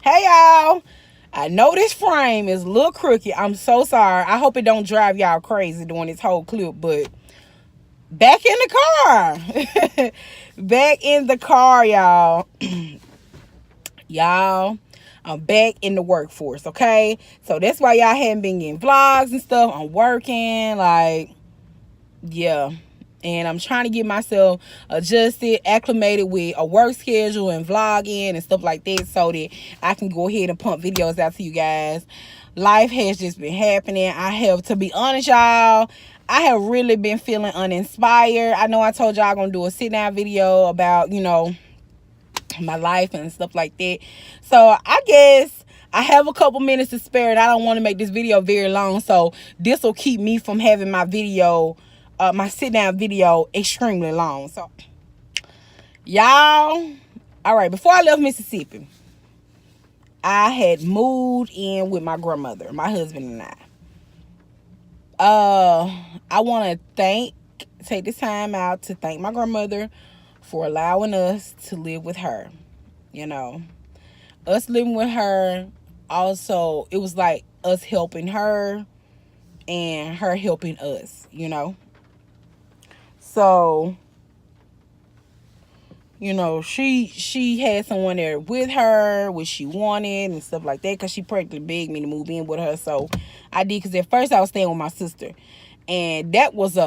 Hey y'all. I know this frame is a little crooked. I'm so sorry. I hope it don't drive y'all crazy doing this whole clip, but back in the car. Back in the car, y'all. Y'all, I'm back in the workforce, okay? So that's why y'all haven't been getting vlogs and stuff. I'm working, like, yeah. And I'm trying to get myself adjusted, acclimated with a work schedule and vlogging and stuff like that so that I can go ahead and pump videos out to you guys. Life has just been happening. I have, to be honest, y'all, I have really been feeling uninspired. I know I told y'all I'm going to do a sit-down video about, my life and stuff like that. So I guess I have a couple minutes to spare and I don't want to make this video very long. So this will keep me from having my video, my sit down video extremely long. So y'all, all right, before I left Mississippi, I had moved in with my grandmother, my husband and I. I want to take this time out to thank my grandmother for allowing us to live with her. Us living with her, also, it was like us helping her and her helping us, So, she had someone there with her, which she wanted and stuff like that, because she practically begged me to move in with her. So I did, because at first I was staying with my sister, and that was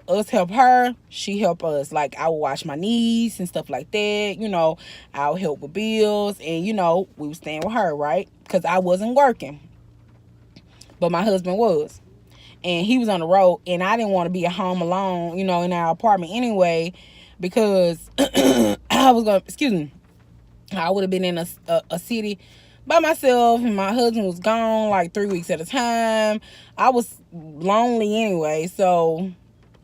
us help her, she help us. Like, I would wash my knees and stuff like that, I would help with bills, and we was staying with her, right? Because I wasn't working, but my husband was, and he was on the road, and I didn't want to be at home alone, in our apartment anyway, because I was gonna, I would have been in a city by myself, and my husband was gone like 3 weeks at a time. I was lonely anyway, so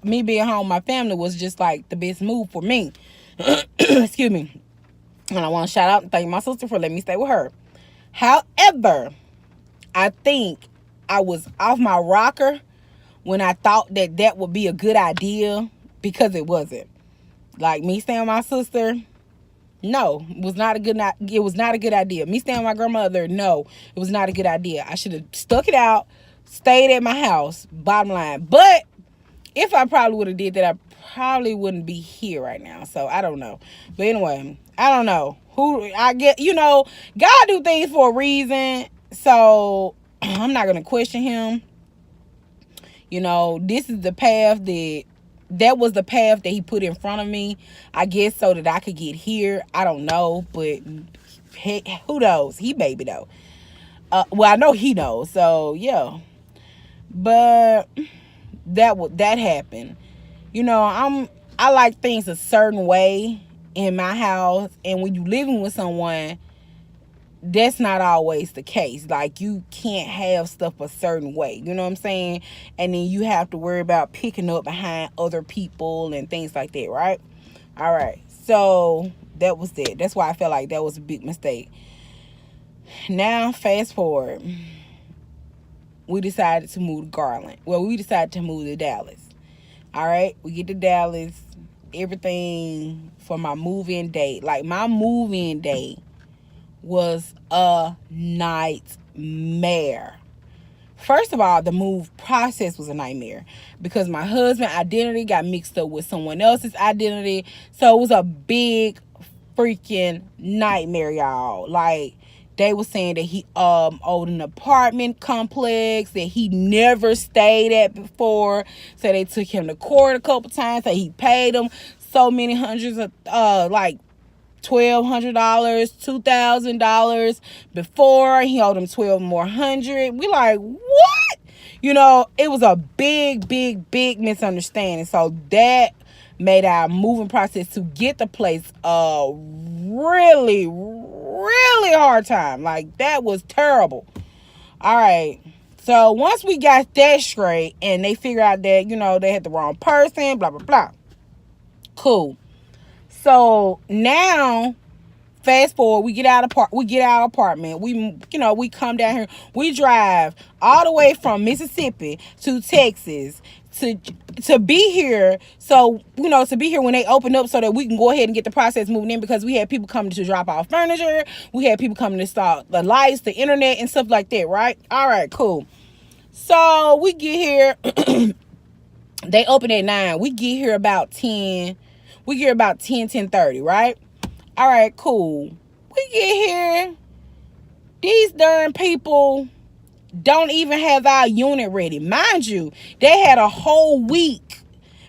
me being home with my family was just like the best move for me. Excuse me. And I want to shout out and thank my sister for letting me stay with her. However, I think I was off my rocker when I thought that would be a good idea, because it wasn't. Like, me staying with my sister, no, it was not a good idea. Me staying with my grandmother, no, it was not a good idea. I should have stuck it out, stayed at my house, bottom line. But if I probably would have did that, I probably wouldn't be here right now. So I don't know. But anyway, I don't know who I get. God do things for a reason. So I'm not going to question him. This is the path that was the path that he put in front of me, I guess, so that I could get here. I don't know, but who knows? He baby though. Well, I know he knows. So yeah, but that happened. I like things a certain way in my house, and when you living with someone, that's not always the case. Like, you can't have stuff a certain way, you know what I'm saying? And then you have to worry about picking up behind other people and things like that, right? All right, so that was that. That's why I felt like that was a big mistake. Now, fast forward, we decided to move to Garland. Well, we decided to move to Dallas. All right, we get to Dallas, everything for my move-in date. Like, my move-in date was a nightmare. First of all, the move process was a nightmare, because my husband's identity got mixed up with someone else's identity. So it was a big freaking nightmare, y'all. Like, they were saying that he owned an apartment complex that he never stayed at before. So they took him to court a couple times. So he paid them so many hundreds of like $1,200, $2,000 before. He owed him $1,200 more. We like, what? It was a big misunderstanding. So that made our moving process to get the place really hard time. Like, that was terrible. All right, so once we got that straight and they figured out that they had the wrong person, blah blah blah, cool. So now Fast forward, we get out of we get our apartment. We come down here. We drive all the way from Mississippi to Texas to be here. So to be here when they open up, so that we can go ahead and get the process moving in, because we had people coming to drop off furniture. We had people coming to install the lights, the internet, and stuff like that. Right? All right, cool. So we get here. They open at 9. We get here about 10. We get here about 10:30, right? All right, cool. We get here. These darn people don't even have our unit ready. Mind you, they had a whole week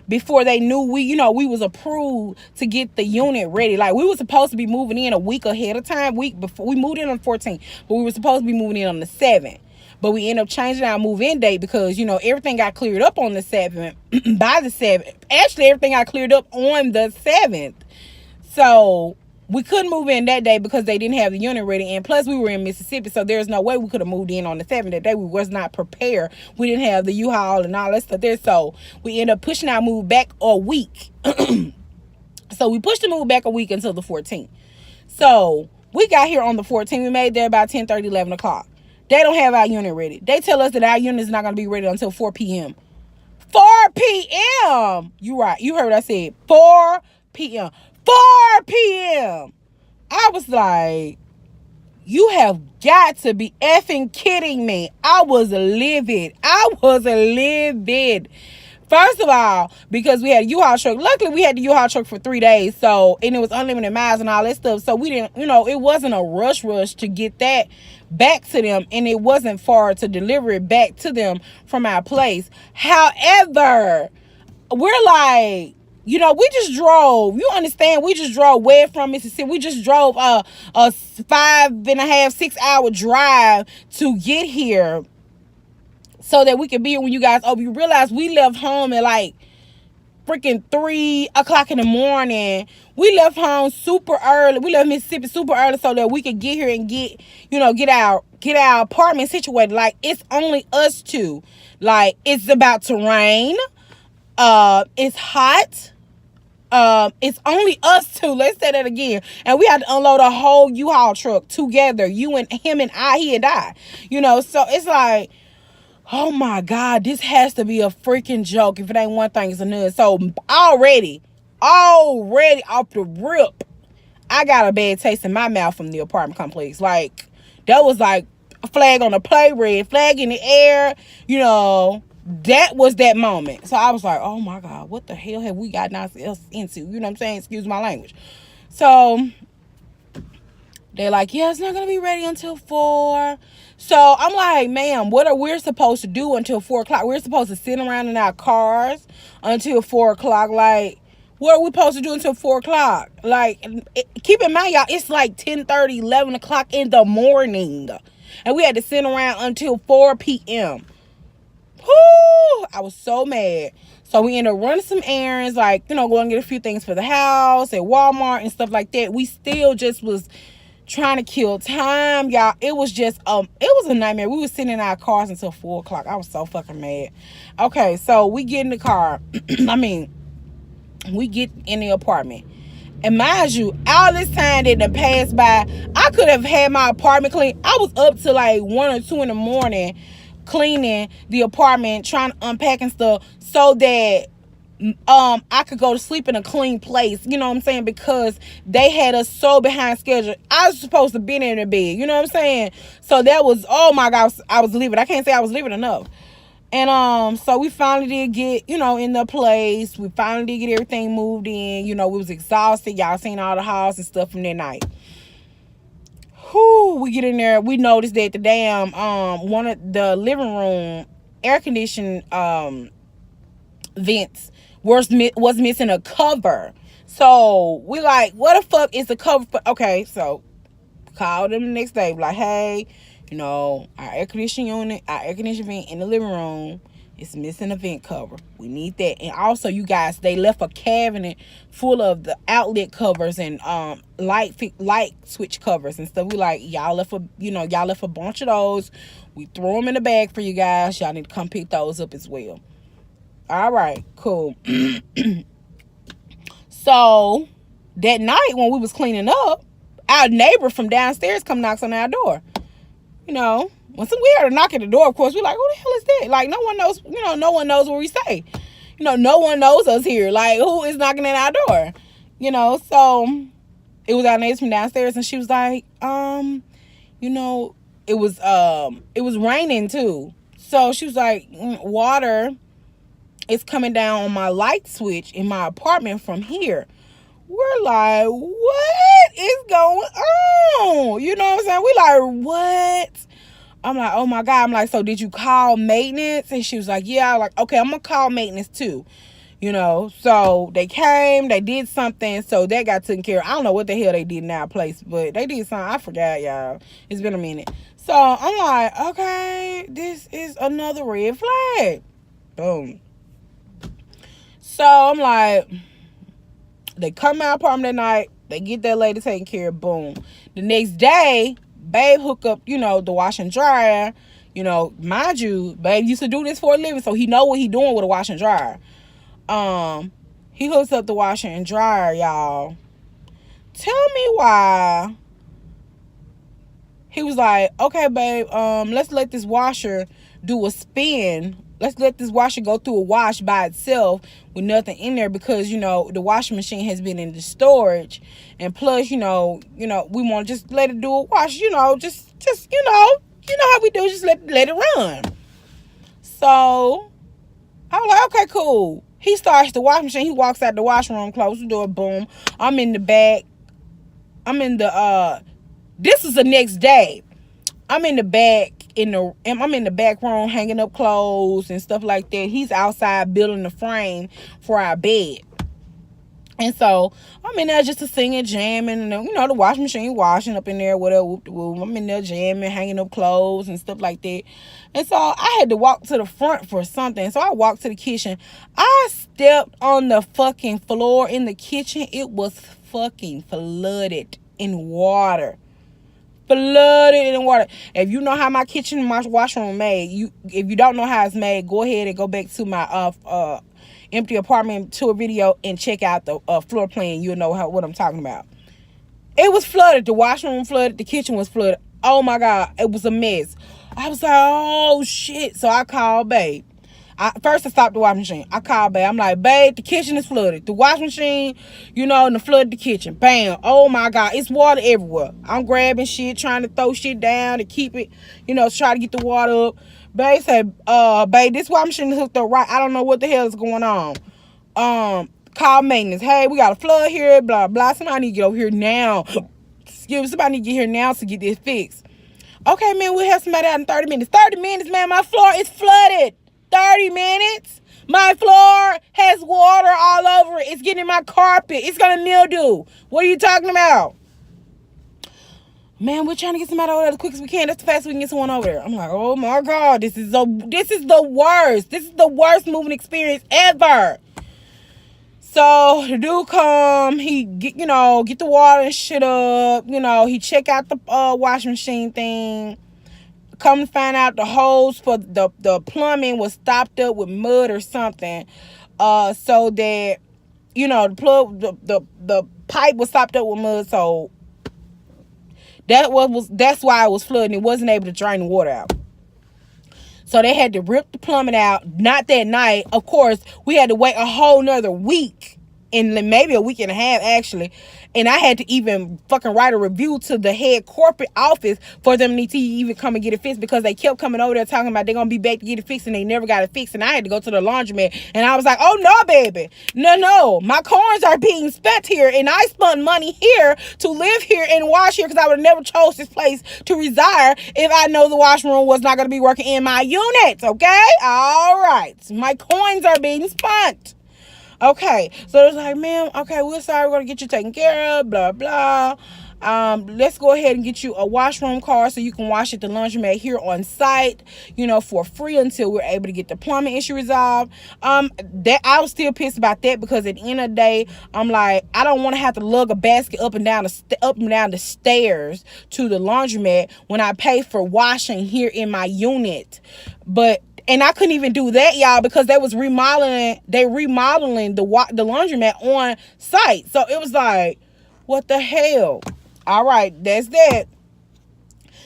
before they knew we was approved to get the unit ready. Like, we were supposed to be moving in a week ahead of time. Week before we moved in on the 14th, but we were supposed to be moving in on the 7th. But we ended up changing our move-in date because, everything got cleared up on the 7th. By the 7th. Actually, everything got cleared up on the 7th. So we couldn't move in that day because they didn't have the unit ready. And plus, we were in Mississippi, so there's no way we could have moved in on the 7th. That day, we was not prepared. We didn't have the U-Haul and all that stuff there. So we ended up pushing our move back a week. So we pushed the move back a week until the 14th. So we got here on the 14th. We made there about 10:30, 11 o'clock. They don't have our unit ready. They tell us that our unit is not going to be ready until 4 p.m. 4 p.m. You right. You heard what I said. 4 p.m. 4 p.m. I was like, you have got to be effing kidding me. I was livid. First of all, because we had a U-Haul truck. Luckily, we had the U-Haul truck for 3 days. And it was unlimited miles and all that stuff. So we didn't, it wasn't a rush to get that back to them. And it wasn't far to deliver it back to them from our place. However, we're like, we just drove. You understand? We just drove way from Mississippi. We just drove a 5.5, 6 hour drive to get here, so that we could be here when you guys open. You realize we left home at like freaking 3 o'clock in the morning. We left home super early. We left Mississippi super early so that we could get here and get our apartment situated. Like, it's only us two. Like, it's about to rain. It's hot. It's only us two. Let's say that again. And we had to unload a whole U-Haul truck together. You and him and I, he and I. So it's like, oh my God, this has to be a freaking joke. If it ain't one thing, it's another. So already off the rip, I got a bad taste in my mouth from the apartment complex. Like, that was like a flag on the play, red flag in the air. That was that moment. So I was like, oh my God, what the hell have we gotten ourselves into? You know what I'm saying? Excuse my language. So they're like, yeah, it's not going to be ready until 4. So I'm like, ma'am, what are we supposed to do until 4 o'clock? We're supposed to sit around in our cars until 4 o'clock. Like, what are we supposed to do until 4 o'clock? Like, keep in mind, y'all, it's like 10:30, 11 o'clock in the morning. And we had to sit around until 4 p.m. Whoo! I was so mad. So we ended up running some errands, like, go and get a few things for the house at Walmart and stuff like that. We still just was trying to kill time, y'all. It was just it was a nightmare. We were sitting in our cars until 4 o'clock. I was so fucking mad. Okay, so we get in the car. We get in the apartment, and mind you, all this time that done passed by, I could have had my apartment clean. I was up to like 1 or 2 in the morning cleaning the apartment, trying to unpack and stuff, so that I could go to sleep in a clean place. You know what I'm saying? Because they had us so behind schedule. I was supposed to be in the bed. You know what I'm saying? So that was, oh my God, I was living. I can't say I was living enough. And so we finally did get, in the place. We finally did get everything moved in. We was exhausted. Y'all seen all the halls and stuff from that night. Whew, we get in there. We noticed that the damn one of the living room air conditioning vents was missing a cover. So we like, what the fuck is the cover for? Okay, so called them the next day, like, hey, our air conditioning vent in the living room is missing a vent cover. We need that. And also, you guys, they left a cabinet full of the outlet covers and light switch covers and stuff. We like, y'all left a bunch of those. We throw them in the bag for you guys. Y'all need to come pick those up as well. All right, cool. So that night when we was cleaning up, our neighbor from downstairs come knocks on our door. You know, when we heard a knock at the door, of course, we're like, who the hell is that? Like, no one knows, no one knows where we stay. No one knows us here. Like, who is knocking at our door? So it was our neighbor from downstairs, and she was like, it was raining too. So she was like, water is coming down on my light switch in my apartment from here. We're like, what is going on? You know what I'm saying? We like, what? I'm like, oh my God. I'm like, so did you call maintenance? And she was like, yeah. I'm like, okay, I'm going to call maintenance too. So they came, they did something, so that got taken care of. I don't know what the hell they did in our place, but they did something. I forgot, y'all. It's been a minute. So I'm like, okay, this is another red flag. Boom. So I'm like, they come out apartment that night, they get that lady taken care of, boom. The next day, babe hook up, the wash and dryer. Mind you, babe used to do this for a living, so he know what he doing with a wash and dryer. He hooks up the washer and dryer, y'all. Tell me why. He was like, okay, babe, let's let this washer do a spin. Let's let this washer go through a wash by itself with nothing in there because, the washing machine has been in the storage. And plus, we want to just let it do a wash, just how we do, just let it run. So I was like, okay, cool. He starts the washing machine. He walks out the washroom, closes the door, boom. I'm in the back. This is the next day. I'm in the back room hanging up clothes and stuff like that. He's outside building the frame for our bed. And so I'm in there just to sing and jamming, and the washing machine washing up in there, whatever. I'm in there jamming, hanging up clothes and stuff like that. And so I had to walk to the front for something. So I walked to the kitchen. I stepped on the fucking floor in the kitchen. It was fucking flooded in water. If you know how my kitchen and my washroom made, if you don't know how it's made, go ahead and go back to my empty apartment tour video and check out the floor plan. You'll know what I'm talking about. It was flooded. The washroom flooded. The kitchen was flooded. Oh my God, it was a mess. I was like, oh shit. So I called babe. First I stopped the washing machine. I called babe. I'm like, babe, the kitchen is flooded. The washing machine, and the flood the kitchen. Bam. Oh my God, it's water everywhere. I'm grabbing shit, trying to throw shit down to keep it, try to get the water up. Babe said, babe, this washing machine is hooked up right. I don't know what the hell is going on. Call maintenance. Hey, we got a flood here, blah, blah. Somebody need to get over here now. Somebody need to get here now to get this fixed. Okay, man, we'll have somebody out in 30 minutes. 30 minutes, man, my floor is flooded. 30 minutes? My floor has water all over it. It's getting in my carpet. It's going to mildew. What are you talking about? Man, we're trying to get somebody over there as quick as we can. That's the fastest we can get someone over there. I'm like, oh my God, this is the worst. This is the worst moving experience ever. So the dude come, he get the water and shit up. He check out the washing machine thing. Come to find out the hose for the plumbing was stopped up with mud or something. So that the pipe was stopped up with mud. So that's why it was flooding. It wasn't able to drain the water out. So they had to rip the plumbing out. Not that night. Of course, we had to wait a whole nother week. And maybe a week and a half, actually. And I had to even fucking write a review to the head corporate office for them to even come and get it fixed, because they kept coming over there talking about they're going to be back to get it fixed, and they never got it fixed. And I had to go to the laundromat, and I was like, oh, no, baby. No. My corns are being spent here, and I spent money here to live here and wash here, because I would have never chose this place to reside if I know the washroom was not going to be working in my unit, okay? All right. My coins are being spent. Okay, so it's like, ma'am, okay, we're sorry, we're going to get you taken care of, blah, blah. Let's go ahead and get you a washroom card so you can wash at the laundromat here on site, for free until we're able to get the plumbing issue resolved. That I was still pissed about that, because at the end of the day, I'm like, I don't want to have to lug a basket up and down the stairs to the laundromat when I pay for washing here in my unit. And I couldn't even do that, y'all, because they was remodeling the laundromat on site. So it was like, what the hell? All right, that's that.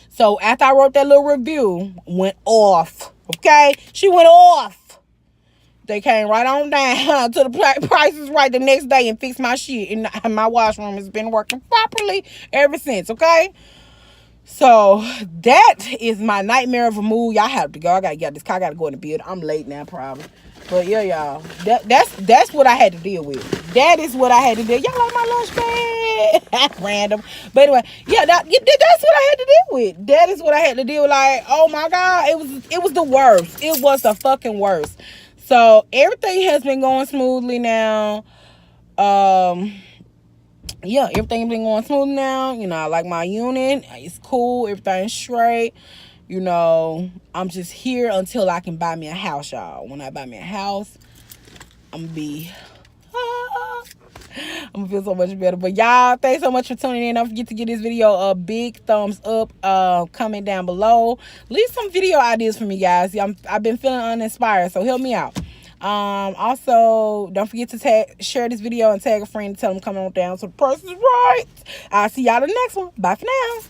So after I wrote that little review, went off. Okay, she went off. They came right on down to the prices right the next day and fixed my shit. And my washroom has been working properly ever since. Okay. So that is my nightmare of a move. Y'all have to go. I gotta get this car. I gotta go in the building. I'm late now, probably. But yeah, y'all. That's what I had to deal with. That is what I had to deal. Y'all like my lunch bag? Random. But anyway, yeah, that's what I had to deal with. That is what I had to deal with. Like, oh my God, it was the worst. It was the fucking worst. So everything has been going smoothly now. Yeah, everything been going smooth now. You know, I like my unit. It's cool. Everything's straight. You know, I'm just here until I can buy me a house, y'all. When I buy me a house, I'm gonna be... I'm gonna feel so much better. But y'all, thanks so much for tuning in. Don't forget to give this video a big thumbs up. Comment down below. Leave some video ideas for me, guys. I've been feeling uninspired, so help me out. Also, don't forget to share this video and tag a friend and tell them come on down so the price is right. I'll see y'all in the next one. Bye for now.